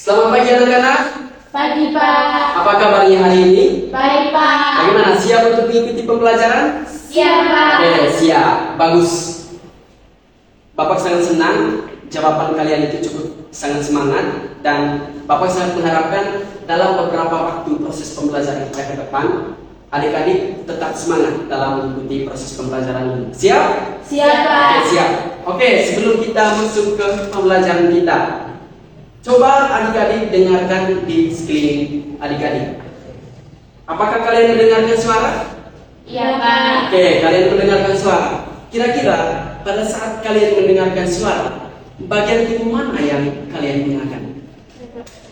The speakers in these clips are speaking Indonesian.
Selamat pagi anak-anak. Pagi, Pak. Apa kabarnya hari ini? Baik, Pak. Bagaimana? Siap untuk mengikuti pembelajaran? Siap, Pak. Oke, siap. Bagus. Bapak sangat senang jawaban kalian itu cukup sangat semangat, dan Bapak sangat mengharapkan dalam beberapa waktu proses pembelajaran kita ke depan, adik-adik tetap semangat dalam mengikuti proses pembelajaran ini. Siap? Siap, Pak. Oke, siap. Oke, sebelum kita masuk ke pembelajaran kita, coba adik-adik dengarkan di sekeliling adik-adik. Apakah kalian mendengarkan suara? Iya, Pak. Oke, kalian mendengarkan suara. Kira-kira pada saat kalian mendengarkan suara, bagian tubuh mana yang kalian gunakan?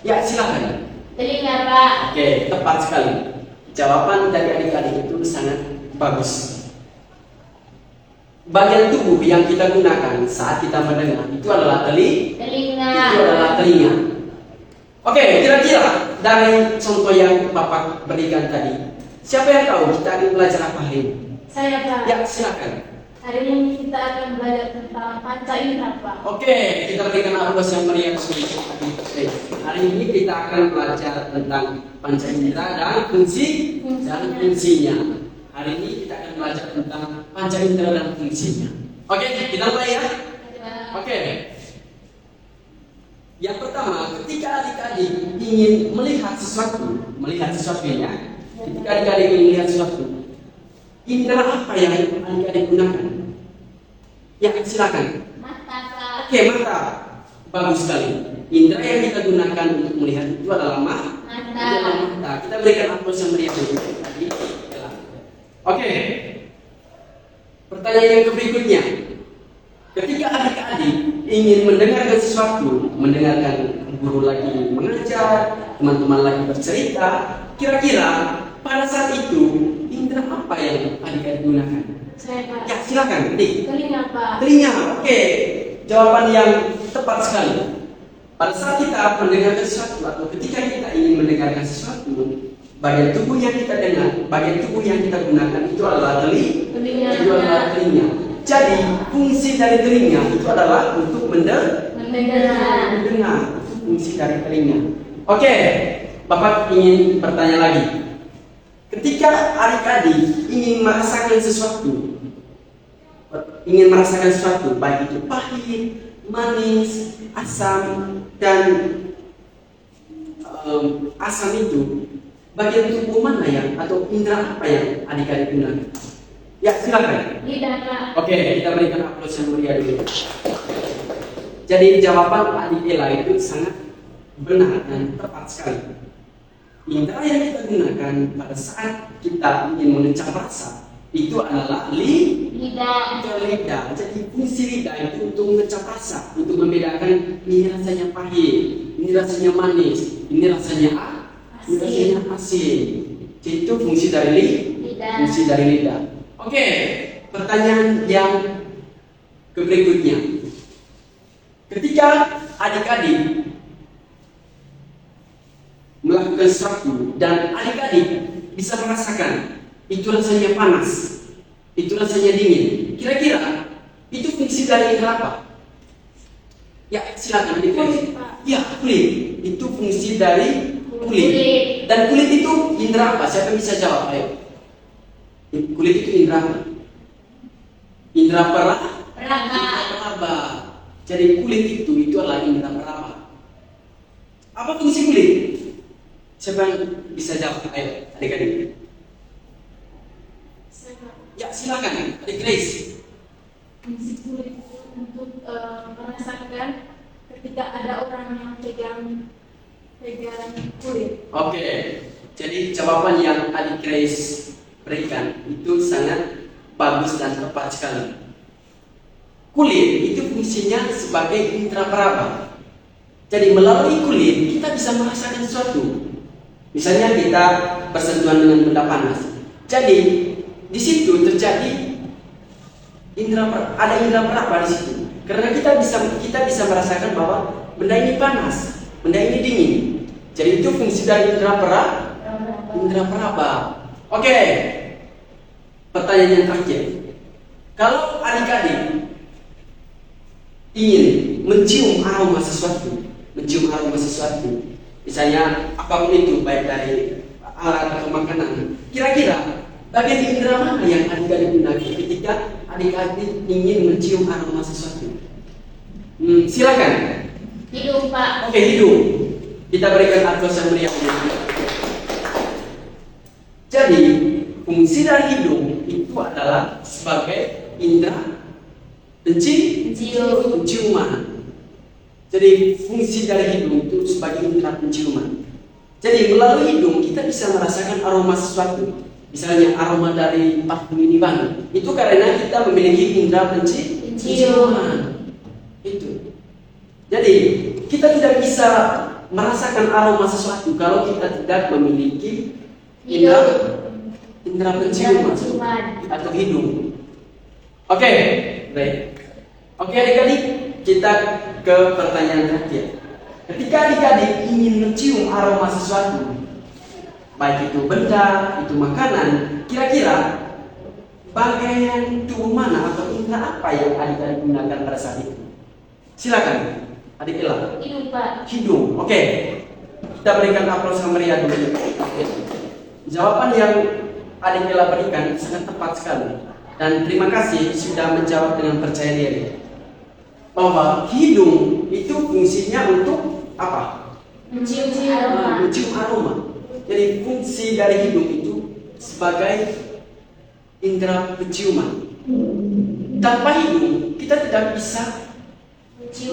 Ya, silakan. Telinga, Pak. Oke, tepat sekali. Jawaban dari adik-adik itu sangat bagus. Bagian tubuh yang kita gunakan saat kita mendengar itu adalah Telinga. telinga. Oke, kira-kira dari contoh yang Bapak berikan tadi, siapa yang tahu kita akan belajar apa hari ini? Saya, Pak. Ya, silakan. Hari ini kita akan belajar tentang panca indera, Pak. Oke, kita berikan aplaus yang meriah sedikit. Hari ini kita akan belajar tentang panca indera dan fungsinya. Hari ini kita akan belajar tentang panca indera dan fungsinya. Oke, kita mulai ya. Oke. Yang pertama, ketika adik-adik ingin melihat sesuatu ya. Ketika adik-adik ingin melihat sesuatu, indera apa yang adik-adik gunakan? Ya, silakan. Mata, Pak. Oke, mata. Bagus sekali. Indera yang kita gunakan untuk melihat itu adalah mata. Kita berikan aplaus yang meriah dulu. Oke. Pertanyaan yang berikutnya. Ketika adik-adik ingin mendengarkan sesuatu, mendengarkan guru lagi mengajar, teman-teman lagi bercerita, kira-kira pada saat itu indera apa yang adik-adik gunakan? Saya, Pak. Ya, silakan, Dik. Telinga, Pak. Telinga. Oke. Jawaban yang tepat sekali. Pada saat kita mendengarkan sesuatu atau ketika kita ingin mendengarkan sesuatu, bagian tubuh yang kita dengar, bagian tubuh yang kita gunakan itu adalah telinga. Jadi fungsi dari telinga itu adalah untuk mendengar. Fungsi dari telinga. Oke, Bapak ingin bertanya lagi. Ketika adik-adik ingin merasakan sesuatu, baik itu pahit, manis, asam, dan asam itu, bagian tubuh mana yang atau indera apa yang adik-adik gunakan? Ya, silakan. Lidah, Pak. Oke, kita berikan aplaus yang meriah dulu. Jadi jawaban adik Ella itu sangat benar dan tepat sekali. Indera yang kita gunakan pada saat kita ingin mengecap rasa itu adalah Lidah. lidah. Jadi fungsi lidah itu untuk mengecap rasa, untuk membedakan ini rasanya pahit, ini rasanya manis, ini rasanya asin. Jadi itu fungsi dari lidah. Oke, pertanyaan yang berikutnya. Ketika adik-adik melakukan sesuatu dan adik-adik bisa merasakan itu rasanya panas, itu rasanya dingin, kira-kira itu fungsi dari indera apa? Ya, silakan adik. Kulit, Pak. Ya, kulit. Itu fungsi dari kulit. Dan kulit itu indera apa? Siapa yang bisa jawab? Ayo. Kulit itu indera apa? Indera peraba. Jadi kulit itu adalah indera peraba. Apa fungsi kulit? Siapa yang bisa jawab? Ayo, adik-adik. Ya, silakan, adik Grace. Fungsi kulit itu untuk merasakan ketika ada orang yang pegang kulit. Oke, jadi jawaban yang adik Grace berikan itu sangat bagus dan tepat sekali. Kulit itu fungsinya sebagai indera peraba. Jadi melalui kulit kita bisa merasakan sesuatu. Misalnya kita bersentuhan dengan benda panas. Jadi di situ terjadi ada indera peraba di situ. Karena kita bisa merasakan bahwa benda ini panas, benda ini dingin. Jadi itu fungsi dari indera peraba. Oke. Pertanyaan yang terakhir. Kalau adik-adik ingin mencium aroma sesuatu, mencium aroma sesuatu. Misalnya apapun itu, baik dari alat atau makanan. Kira-kira bagian indera mana yang adik-adik gunakan ketika adik-adik ingin mencium aroma sesuatu? Silakan. Hidung, Pak. Oke, hidung. Kita berikan aplaus yang meriah. Jadi, fungsi dari hidung itu adalah sebagai indera penciuman. Jadi, fungsi dari hidung itu sebagai indera penciuman. Jadi, melalui hidung kita bisa merasakan aroma sesuatu. Misalnya aroma dari parfum ini bang. Itu karena kita memiliki indera penciuman. Itu. Jadi, kita tidak bisa merasakan aroma sesuatu kalau kita tidak memiliki indera penciuman atau hidung. Oke, baik. Oke adik-adik, kita ke pertanyaan terakhir. Ketika adik-adik ingin mencium aroma sesuatu, baik itu benda, itu makanan, kira-kira bagian tubuh mana atau indera apa yang adik-adik gunakan pada saat itu? Silakan, adik Ella. Hidung, Pak. Hidung, oke. Kita berikan aplaus yang meriah dulu. Jawaban yang adik Ella berikan sangat tepat sekali. Dan terima kasih sudah menjawab dengan percaya diri. Bahwa hidung itu fungsinya untuk apa? Mencium aroma. Mencium aroma. Jadi fungsi dari hidung itu sebagai indera penciuman. Tanpa hidung kita tidak bisa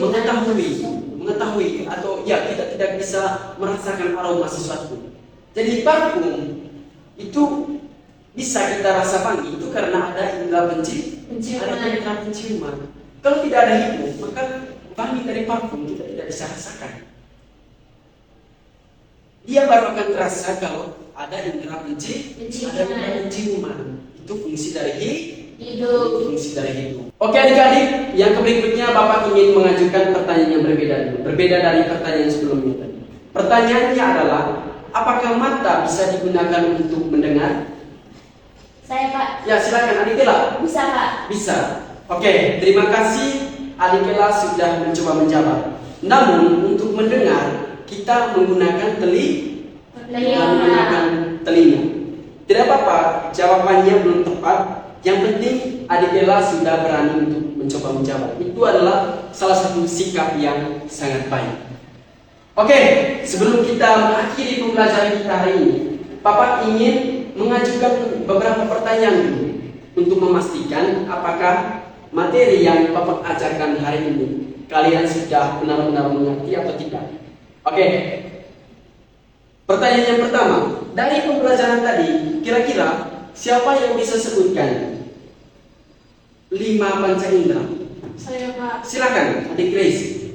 mengetahui atau ya kita tidak bisa merasakan aroma sesuatu. Jadi parfum itu bisa kita rasa wangi itu karena ada indera penciuman. Kalau tidak ada hidung, maka wangi dari parfum kita tidak bisa rasakan. Dia baru akan terasa kalau ada indera penciuman. Itu fungsi dari hidung. Oke adik-adik, yang berikutnya Bapak ingin mengajukan pertanyaan yang berbeda dari pertanyaan sebelumnya tadi. Pertanyaannya adalah, apakah mata bisa digunakan untuk mendengar? Saya, Pak. Ya silakan adik Ella. Bisa, Pak. Bisa. Oke, terima kasih adik Ella sudah mencoba menjawab. Namun untuk mendengar kita menggunakan telinga. Tidak apa-apa, jawabannya belum tepat. Yang penting adik Ella sudah berani untuk mencoba menjawab. Itu adalah salah satu sikap yang sangat baik. Oke, sebelum kita mengakhiri pembelajaran kita hari ini, Bapak ingin mengajukan beberapa pertanyaan dulu untuk memastikan apakah materi yang Bapak ajarkan hari ini kalian sudah benar-benar mengerti atau tidak. Oke. Pertanyaan yang pertama, dari pembelajaran tadi, kira-kira siapa yang bisa sebutkan 5 panca indera? Saya, Pak. Silakan, adik Grace.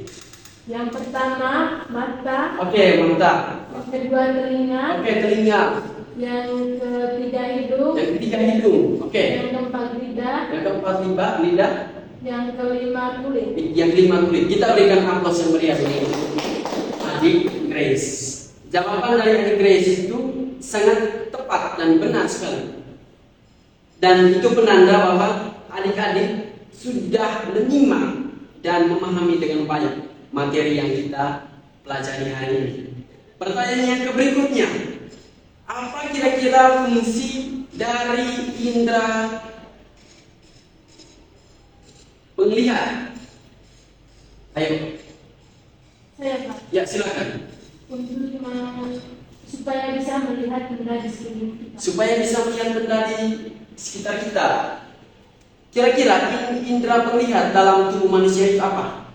Yang pertama, mata. Oke, mata. Yang kedua, telinga. Oke, telinga. Yang ketiga, hidung. Yang ketiga, hidung. Oke. Yang keempat, lidah. Yang keempat, lidah. Yang kelima, kulit. Yang kelima, kulit. Kita berikan aplaus yang meriah untuk adik Grace. Jawaban dari adik Grace itu sangat tepat dan benar sekali. Dan itu penanda bahwa adik-adik sudah menyimak dan memahami dengan baik materi yang kita pelajari hari ini. Pertanyaan yang berikutnya, apa kira-kira fungsi dari indera penglihatan? Ayo. Saya, Pak. Ya, silakan. Untuk supaya bisa melihat benda di sekeliling kita. Supaya bisa melihat benda di sekitar kita. Kira-kira indera penglihatan dalam tubuh manusia itu apa?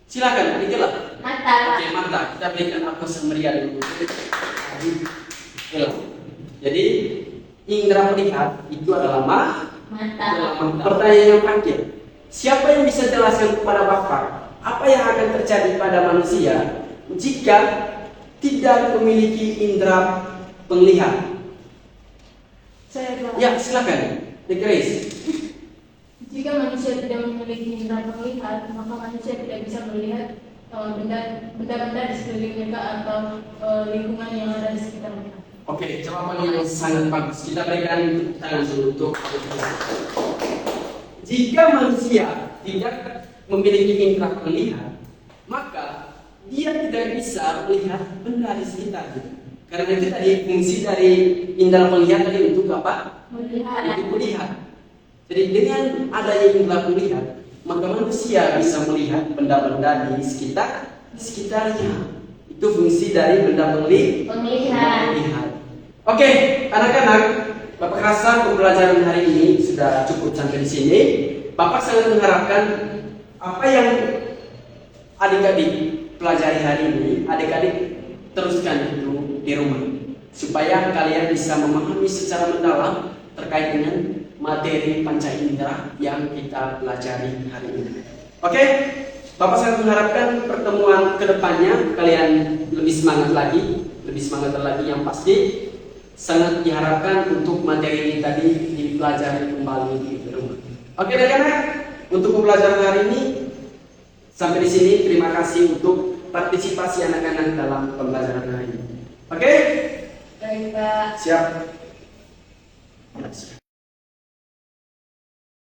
Silakan, adik Ella. Mata, Pak. Oke, mata. Kita berikan aplaus yang meriah dulu. Jadi, indera penglihatan itu adalah Mata. Pertanyaan yang terakhir, siapa yang bisa jelaskan kepada Bapak apa yang akan terjadi pada manusia jika tidak memiliki indera penglihatan? Saya, Pak. Ya, silakan, Dek Grace. Jika manusia tidak memiliki indera penglihatan, maka manusia tidak bisa melihat benda-benda di sekeliling mereka atau lingkungan yang ada di sekitar mereka. Oke, jawaban yang sangat bagus. Kita berikan tangan dulu untuk jika manusia tidak memiliki indera penglihatan, maka dia tidak bisa melihat benda di sekitarnya. Karena itu tadi fungsi dari indera penglihatan tadi untuk apa? Melihat. Untuk melihat. Jadi dengan adanya indera penglihatan, maka manusia bisa melihat benda-benda di sekitarnya. Itu fungsi dari benda penglihatan. Oke, anak-anak, Bapak rasa pembelajaran hari ini sudah cukup sampai di sini. Bapak sangat mengharapkan apa yang adik-adik pelajari hari ini, adik-adik teruskan itu di rumah, supaya kalian bisa memahami secara mendalam terkait dengan materi panca indera yang kita pelajari hari ini. Oke, Bapak sangat mengharapkan pertemuan kedepannya kalian lebih semangat lagi, yang pasti sangat diharapkan untuk materi ini tadi dipelajari kembali di rumah. Oke, anak-anak, untuk pembelajaran hari ini sampai di sini. Terima kasih untuk partisipasi anak-anak dalam pembelajaran hari ini. Oke? Baik, Pak. Siap.